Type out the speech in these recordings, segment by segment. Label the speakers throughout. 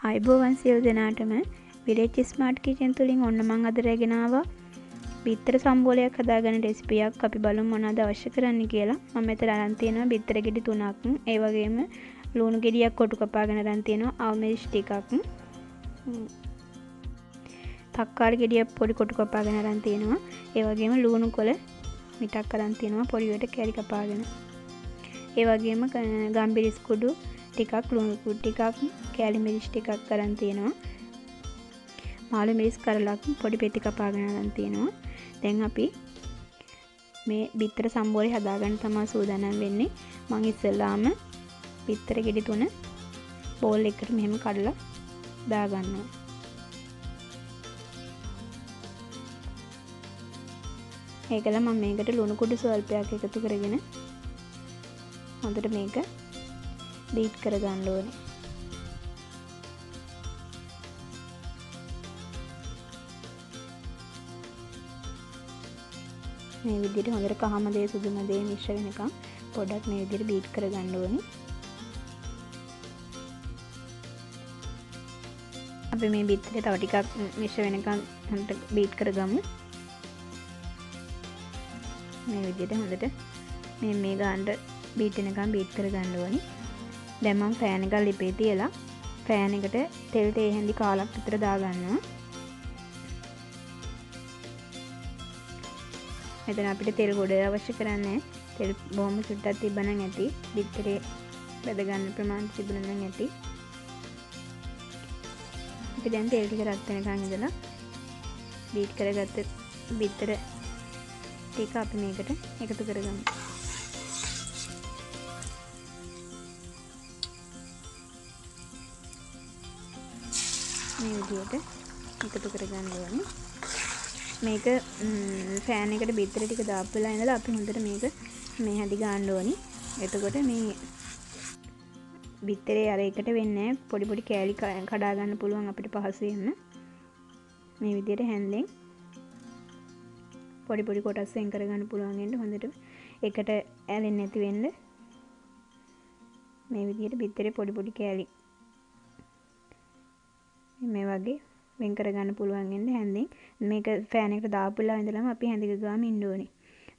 Speaker 1: ආයුබෝවන් සියලු දෙනාටම විලේජ් ස්මාර්ට් කිචන් තුලින් ඔන්න මම අද රැගෙන ආවා බිත්තර සම්බෝලයක් හදාගන්න රෙසිපියක්. අපි බලමු මොනවද අවශ්‍ය කරන්නේ කියලා. මම මෙතන අරන් තියෙනවා බිත්තර ගෙඩි 3ක්. ඒ වගේම ලුණු ගෙඩියක් කොටු කපාගෙන අරන් තියෙනවා. අවමිරිච් ටිකක්. තක්කාලි ගෙඩියක් පොඩි කොටු කපාගෙන අරන් තියෙනවා. ඒ වගේම ලුණු කොළ මිටක් අරන් තියෙනවා පොඩියට කැරි කපාගෙන. ඒ වගේම ගම්බිරිස් කුඩු ටිකක් ලුණු කුඩු ටිකක් කැලි මිරිස් ටිකක් අරන් තියෙනවා. මාළු මිරිස් කරලක් පොඩි පෙති කපාගෙන අරන් තියෙනවා. දැන් අපි මේ බිත්තර සම්බෝලේ හදාගන්න තමයි සූදානම් වෙන්නේ. මම ඉස්සෙල්ලාම බිත්තර ගෙඩි 3 බෝල් එකකට මෙහෙම කඩලා දාගන්නවා. ඒකල මම මේකට ලුණු කුඩු ස්වල්පයක් එකතු කරගෙන හොඳට මේක බීට් කරගන්න ඕනේ. මේ විදිහට හොඳට කහම දේ සුදුම දේ මිශ්‍ර වෙනකම් පොඩ්ඩක් මේ විදිහට බීට් කරගන්න ඕනේ. අපි මේ බිත්තරේ තව ටිකක් මිශ්‍ර වෙනකම් හොඳට බීට් කරගමු. මේ විදිහට හොඳට මේ ගානට බීට් වෙනකම් බීට් කරගන්න ඕනේ. දැන් මම ෆෑන් එක ලිපේ තියලා ෆෑන් එකට තෙල් තේ හැඳි කාලක් විතර දාගන්නවා. මෙතන අපිට තෙල් ගොඩ අවශ්‍ය කරන්නේ. තෙල් බොහොම සුට්ටක් තිබ්බනම් ඇති. බිත්තරේ බෙද ගන්න ප්‍රමාණය තිබුණා නම් ඇති. අපි දැන් තෙල් ටික රත් වෙනකන් ඉඳලා බීට් කරගත්ත බිත්තර ටික අපි මේකට එකතු කරගමු. මේ විදිහට එකතු කරගන්න ඕනේ. මේක ෆෑන් එකට බිත්තර ටික දාපු වෙලා ඉඳලා අපි හොඳට මේක මේ හැදි ගන්න ඕනි. එතකොට මේ බිත්තරේ අර එකට වෙන්නේ පොඩි පොඩි කෑලි කඩා ගන්න පුළුවන් අපිට පහසුවෙන්ම. මේ විදිහට හැන්දෙන් පොඩි පොඩි කොටස් වෙන් කරගන්න පුළුවන් වෙන්න හොඳට එකට ඇලෙන්නේ නැති වෙන්න මේ විදිහට බිත්තරේ පොඩි පොඩි කෑලි මේ වගේ වෙන් කරගන්න පුළුවන් වෙන්න හැන්දෙන්. මේක ෆෑන් එකට දාපුලා ඉඳලම අපි හැඳික ගාම ඉන්න ඕනේ.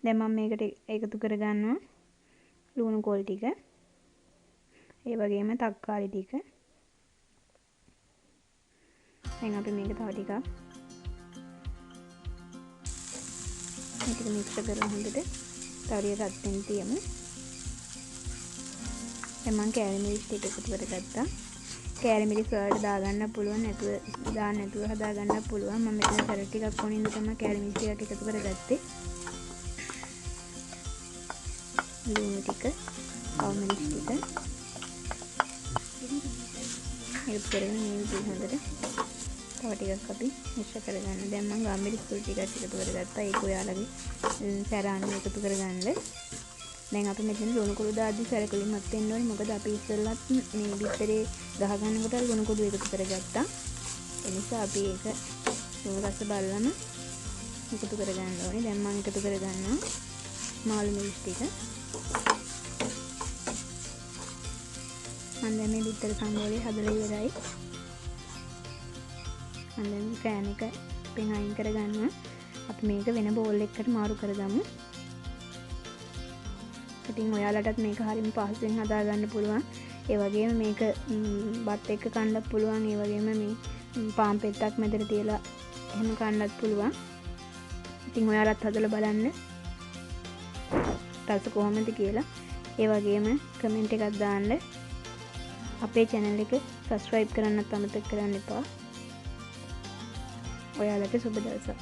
Speaker 1: දැන් මම මේකට එකතු කරගන්නවා ලුණු කොල් ටික. ඒ වගේම තක්කාලි ටික. දැන් අපි මේක තව ටිකක් මේක මික්ස් කරලා හොඳට තවරිය රත් වෙන්න තියමු. දැන් මම කැලි මිරිස් ටික එකතු කරගත්තා. කැලි මිරිස් වලට දාගන්න පුළුවන් නැතුව දාන්න නැතුව හදාගන්න පුළුවන්. මම මෙතන කැරට් ටිකක් ඕනින්ද තමයි කැලි මිරිස් ටිකක් එකතු කරගත්තේ. ලුණු ටික, අවමිරිස් ටික එකතු කරගෙන මේ විදිහට හොඳට තව ටිකක් අපි මිශ්‍ර කරගන්න. දැන් මම ගම්මිරිස් කුඩු ටිකක් එකතු කරගත්තා. ඒක ඔයාලගේ සැරානුව එකතු කරගන්න. දැන් අපි මෙතන ලුණු කුඩු දාද්දි සැලකුලිමත් වෙන්න ඕනේ. මොකද අපි ඉස්සෙල්ලත් මේ බිත්තරේ ගහ ගන්නකොට ලුණු කුඩු එකතු කරගත්තා. ඒ නිසා අපි ඒක ලුණු රස බලලම එකතු කරගන්න ඕනේ. දැන් මම එකතු කරගන්නවා මාළු මිරිස් ටික. මම දැන් මේ බිත්තර සම්බෝලේ හදලා ඉවරයි. මම දැන් ෆෑන් එක පින් අයින් කරගන්නවා. අපි මේක වෙන බෝල් එකකට මාරු කරගමු. ඉතින් ඔයාලටත් මේක හරියම පහසුවෙන් හදාගන්න පුළුවන්. ඒ වගේම මේක බත් එක්ක කන්නත් පුළුවන්. ඒ වගේම මේ පාන් පෙත්තක් මැදට තියලා එහෙම කන්නත් පුළුවන්. ඉතින් ඔයාලත් හදලා බලන්න රස කොහොමද කියලා. ඒ වගේම කමෙන්ට් එකක් දාන්න. අපේ channel එක subscribe කරන්නත් අමතක කරන්න එපා. ඔයාලට සුබ දවසක්.